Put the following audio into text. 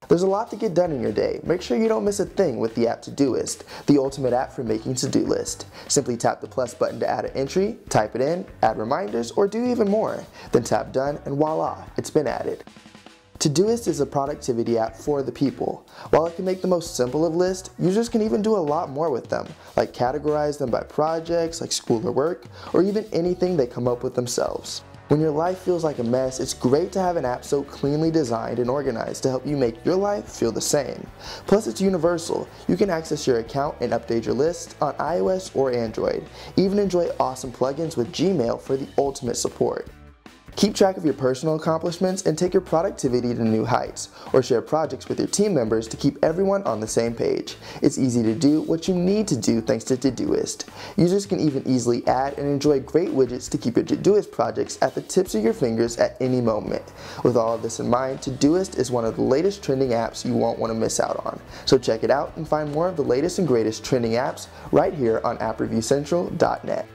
There's a lot to get done in your day. Make sure you don't miss a thing with the app Todoist, the ultimate app for making to-do lists. Simply tap the plus button to add an entry, type it in, add reminders, or do even more. Then tap done and voila, it's been added. Todoist is a productivity app for the people. While it can make the most simple of lists, users can even do a lot more with them, like categorize them by projects, like school or work, or even anything they come up with themselves. When your life feels like a mess, it's great to have an app so cleanly designed and organized to help you make your life feel the same. Plus, it's universal. You can access your account and update your list on iOS or Android. Even enjoy awesome plugins with Gmail for the ultimate support. Keep track of your personal accomplishments and take your productivity to new heights, or share projects with your team members to keep everyone on the same page. It's easy to do what you need to do thanks to Todoist. Users can even easily add and enjoy great widgets to keep your Todoist projects at the tips of your fingers at any moment. With all of this in mind, Todoist is one of the latest trending apps you won't want to miss out on. So check it out and find more of the latest and greatest trending apps right here on AppReviewCentral.net.